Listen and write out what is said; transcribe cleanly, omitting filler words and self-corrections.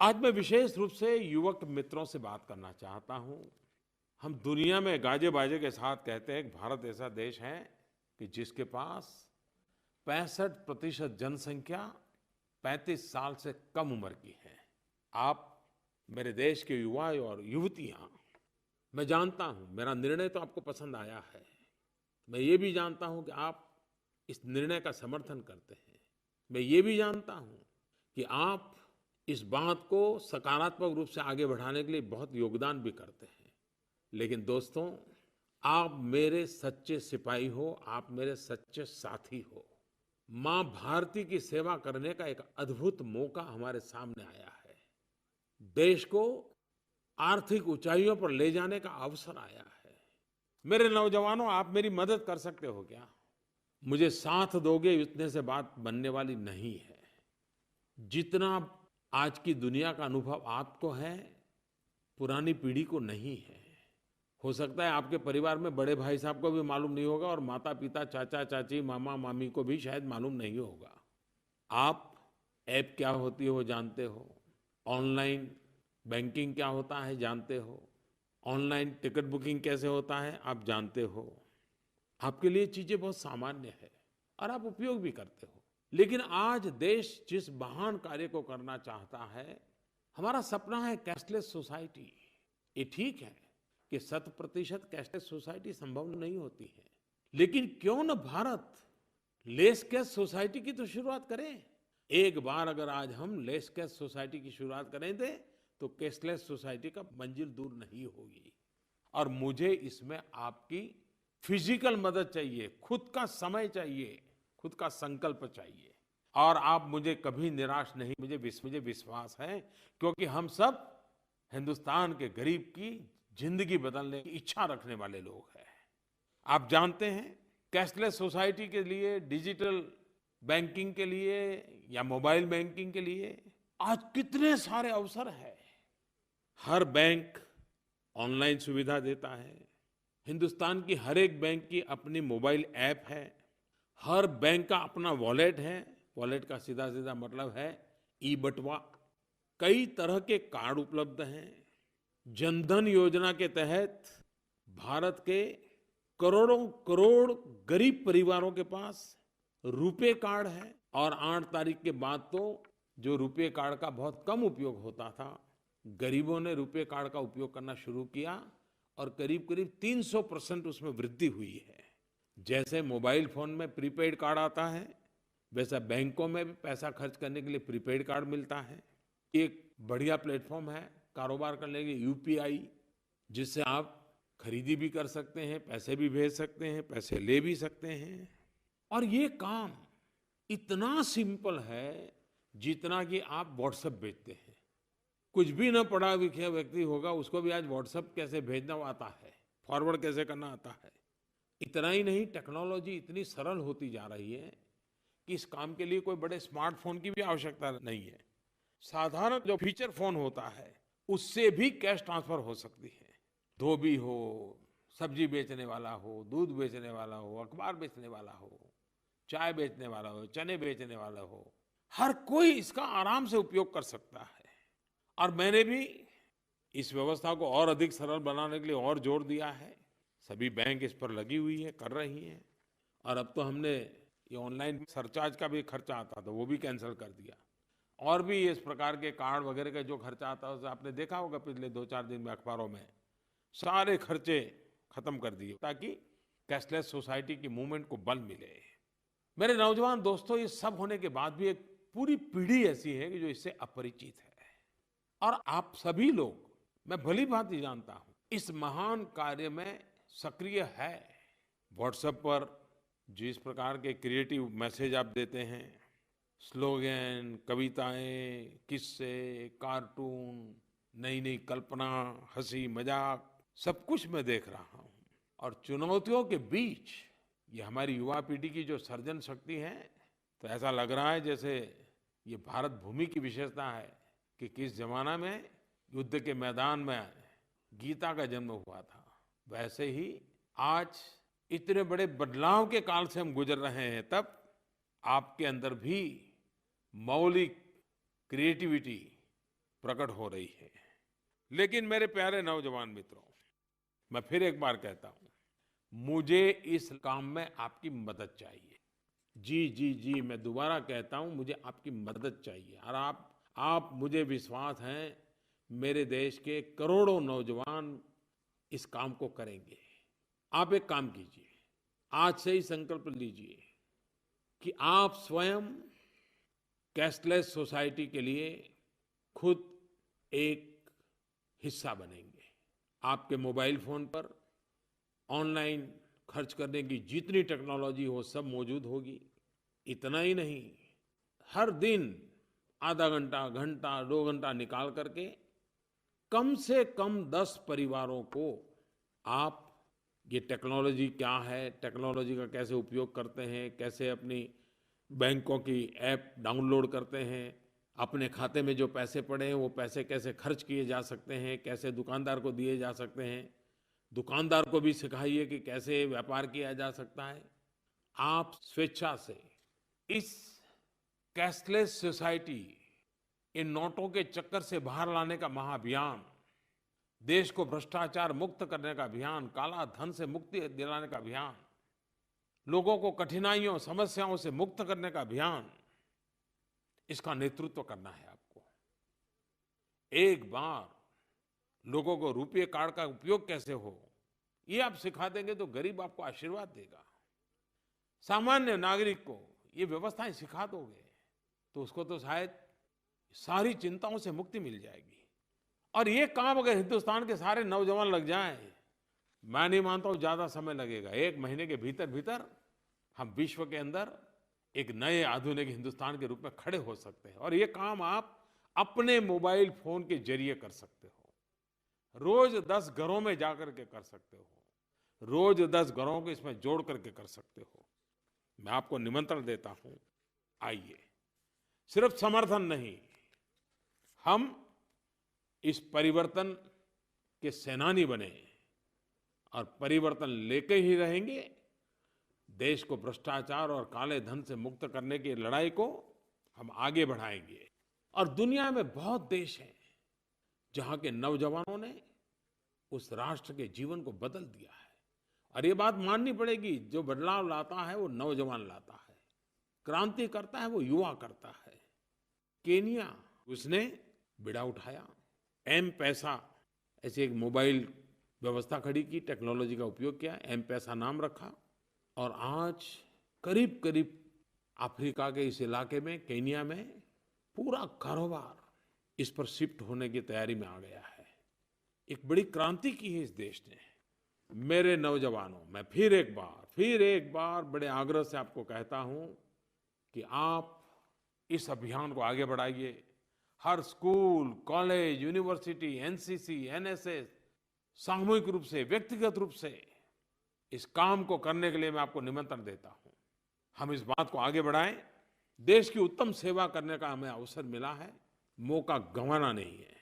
आज मैं विशेष रूप से युवक मित्रों से बात करना चाहता हूँ। हम दुनिया में गाजे-बाजे के साथ कहते हैं कि भारत ऐसा देश है कि जिसके पास 65% जनसंख्या 35 साल से कम उम्र की है। आप मेरे देश के युवा और युवतियाँ, मैं जानता हूँ मेरा निर्णय तो आपको पसंद आया है। मैं ये भी जानता हूँ कि आप इस निर्णय का समर्थन करते हैं। मैं ये भी जानता हूँ कि आप इस बात को सकारात्मक रूप से आगे बढ़ाने के लिए बहुत योगदान भी करते हैं। लेकिन दोस्तों, आप मेरे सच्चे सिपाही हो, आप मेरे सच्चे साथी हो। माँ भारती की सेवा करने का एक अद्भुत मौका हमारे सामने आया है। देश को आर्थिक ऊंचाइयों पर ले जाने का अवसर आया है। मेरे नौजवानों, आप मेरी मदद कर सकते हो क्या? मुझे साथ दोगे इतने से बात बनने वाली नहीं है। जितना आज की दुनिया का अनुभव आपको है, पुरानी पीढ़ी को नहीं है। हो सकता है आपके परिवार में बड़े भाई साहब को भी मालूम नहीं होगा और माता पिता, चाचा चाची, मामा मामी को भी शायद मालूम नहीं होगा। आप ऐप क्या होती है वो जानते हो, ऑनलाइन बैंकिंग क्या होता है जानते हो, ऑनलाइन टिकट बुकिंग कैसे होता है आप जानते हो। आपके लिए चीजें बहुत सामान्य है और आप उपयोग भी करते हो। लेकिन आज देश जिस महान कार्य को करना चाहता है, हमारा सपना है कैशलेस सोसाइटी। ये ठीक है कि 100% कैशलेस सोसाइटी संभव नहीं होती है, लेकिन क्यों न भारत लेस कैश सोसाइटी की तो शुरुआत करें। एक बार अगर आज हम लेस कैश सोसाइटी की शुरुआत करें थे, तो कैशलेस सोसाइटी का मंजिल दूर नहीं होगी। और मुझे इसमें आपकी फिजिकल मदद चाहिए, खुद का समय चाहिए, खुद का संकल्प चाहिए। और आप मुझे कभी निराश नहीं, मुझे विश्वास है, क्योंकि हम सब हिंदुस्तान के गरीब की जिंदगी बदलने की इच्छा रखने वाले लोग हैं। आप जानते हैं, कैशलेस सोसाइटी के लिए, डिजिटल बैंकिंग के लिए या मोबाइल बैंकिंग के लिए आज कितने सारे अवसर हैं। हर बैंक ऑनलाइन सुविधा देता है। हिंदुस्तान की हर एक बैंक की अपनी मोबाइल ऐप है। हर बैंक का अपना वॉलेट है। वॉलेट का सीधा सीधा मतलब है ई बटुआ। कई तरह के कार्ड उपलब्ध हैं। जनधन योजना के तहत भारत के करोड़ों करोड़ गरीब परिवारों के पास रुपे कार्ड है। और 8 तारीख के बाद तो जो रुपे कार्ड का बहुत कम उपयोग होता था, गरीबों ने रुपे कार्ड का उपयोग करना शुरू किया और करीब करीब 300% उसमें वृद्धि हुई है। जैसे मोबाइल फोन में प्रीपेड कार्ड आता है, वैसा बैंकों में भी पैसा खर्च करने के लिए प्रीपेड कार्ड मिलता है। एक बढ़िया प्लेटफॉर्म है कारोबार करने के लिए यूपीआई, जिससे आप खरीदी भी कर सकते हैं, पैसे भी भेज सकते हैं, पैसे ले भी सकते हैं। और ये काम इतना सिंपल है जितना कि आप व्हाट्सएप भेजते हैं। कुछ भी न पढ़ा लिखा व्यक्ति होगा, उसको भी आज व्हाट्सएप कैसे भेजना आता है, फॉरवर्ड कैसे करना आता है। इतना ही नहीं, टेक्नोलॉजी इतनी सरल होती जा रही है कि इस काम के लिए कोई बड़े स्मार्टफोन की भी आवश्यकता नहीं है। साधारण जो फीचर फोन होता है, उससे भी कैश ट्रांसफर हो सकती है। धोबी हो, सब्जी बेचने वाला हो, दूध बेचने वाला हो, अखबार बेचने वाला हो, चाय बेचने वाला हो, चने बेचने वाला हो, हर कोई इसका आराम से उपयोग कर सकता है। और मैंने भी इस व्यवस्था को और अधिक सरल बनाने के लिए और जोर दिया है। सभी बैंक इस पर लगी हुई है, कर रही हैं। और अब तो हमने ये ऑनलाइन सरचार्ज का भी खर्चा आता था, वो भी कैंसिल कर दिया। और भी इस प्रकार के कार्ड वगैरह का जो खर्चा आता है, उसे आपने देखा होगा पिछले 2-4 दिन में अखबारों में, सारे खर्चे खत्म कर दिए ताकि कैशलेस सोसाइटी की मूवमेंट को बल मिले। मेरे नौजवान दोस्तों, ये सब होने के बाद भी एक पूरी पीढ़ी ऐसी है कि जो इससे अपरिचित है। और आप सभी लोग, मैं भली भांति जानता हूं, इस महान कार्य में सक्रिय है। व्हाट्सएप पर जिस प्रकार के क्रिएटिव मैसेज आप देते हैं, स्लोगन, कविताएं, किस्से, कार्टून, नई नई कल्पना, हंसी मजाक, सब कुछ मैं देख रहा हूं। और चुनौतियों के बीच ये हमारी युवा पीढ़ी की जो सर्जन शक्ति है, तो ऐसा लग रहा है जैसे ये भारत भूमि की विशेषता है कि किस जमाना में युद्ध के मैदान में गीता का जन्म हुआ था। वैसे ही आज इतने बड़े बदलाव के काल से हम गुजर रहे हैं, तब आपके अंदर भी मौलिक क्रिएटिविटी, प्रकट हो रही है। लेकिन मेरे प्यारे नौजवान मित्रों, मैं फिर एक बार कहता हूं, मुझे इस काम में आपकी मदद चाहिए। जी, जी, जी, मैं दोबारा कहता हूं, मुझे आपकी मदद चाहिए। और आप मुझे विश्वास है, मेरे देश के करोड़ों नौजवान इस काम को करेंगे। आप एक काम कीजिए, आज से ही संकल्प लीजिए कि आप स्वयं कैशलेस सोसाइटी के लिए खुद एक हिस्सा बनेंगे। आपके मोबाइल फोन पर ऑनलाइन खर्च करने की जितनी टेक्नोलॉजी हो सब मौजूद होगी। इतना ही नहीं, हर दिन आधा घंटा, घंटा, 2 घंटा निकाल करके कम से कम 10 परिवारों को आप ये टेक्नोलॉजी क्या है, टेक्नोलॉजी का कैसे उपयोग करते हैं, कैसे अपनी बैंकों की ऐप डाउनलोड करते हैं, अपने खाते में जो पैसे पड़े हैं वो पैसे कैसे खर्च किए जा सकते हैं, कैसे दुकानदार को दिए जा सकते हैं, दुकानदार को भी सिखाइए कि कैसे व्यापार किया जा सकता है। आप स्वेच्छा से इस कैशलेस सोसाइटी, इन नोटों के चक्कर से बाहर लाने का महाअभियान, देश को भ्रष्टाचार मुक्त करने का अभियान, काला धन से मुक्ति दिलाने का अभियान, लोगों को कठिनाइयों समस्याओं से मुक्त करने का अभियान, इसका नेतृत्व करना है आपको। एक बार लोगों को रुपये कार्ड का उपयोग कैसे हो ये आप सिखा देंगे तो गरीब आपको आशीर्वाद देगा। सामान्य नागरिक को ये व्यवस्थाएं सिखा दोगे तो उसको तो शायद सारी चिंताओं से मुक्ति मिल जाएगी। और ये काम अगर हिंदुस्तान के सारे नौजवान लग जाएं, मैं नहीं मानता हूं ज्यादा समय लगेगा। 1 महीने के भीतर भीतर हम विश्व के अंदर एक नए आधुनिक हिंदुस्तान के रूप में खड़े हो सकते हैं। और ये काम आप अपने मोबाइल फोन के जरिए कर सकते हो। रोज 10 घरों में जाकर के कर सकते हो, रोज 10 घरों को इसमें जोड़ करके कर सकते हो। मैं आपको निमंत्रण देता हूं, आइए। सिर्फ समर्थन नहीं, हम इस परिवर्तन के सेनानी बने और परिवर्तन लेके ही रहेंगे। देश को भ्रष्टाचार और काले धन से मुक्त करने की लड़ाई को हम आगे बढ़ाएंगे। और दुनिया में बहुत देश हैं जहां के नौजवानों ने उस राष्ट्र के जीवन को बदल दिया है। और ये बात माननी पड़ेगी, जो बदलाव लाता है वो नौजवान लाता है, क्रांति करता है वो युवा करता है। केनिया, उसने बीड़ा उठाया, एम पैसा ऐसे एक मोबाइल व्यवस्था खड़ी की, टेक्नोलॉजी का उपयोग किया, एम पैसा नाम रखा। और आज करीब करीब अफ्रीका के इस इलाके में, केनिया में पूरा कारोबार इस पर शिफ्ट होने की तैयारी में आ गया है। एक बड़ी क्रांति की है इस देश ने। मेरे नौजवानों, मैं फिर एक बार बड़े आग्रह से आपको कहता हूं कि आप इस अभियान को आगे बढ़ाइए। हर school, college, university, NCC, NSS सामूहिक रूप से, व्यक्तिगत रूप से इस काम को करने के लिए मैं आपको निमंत्रण देता हूं। हम इस बात को आगे बढ़ाएं। देश की उत्तम सेवा करने का हमें अवसर मिला है, मौका गंवाना नहीं है।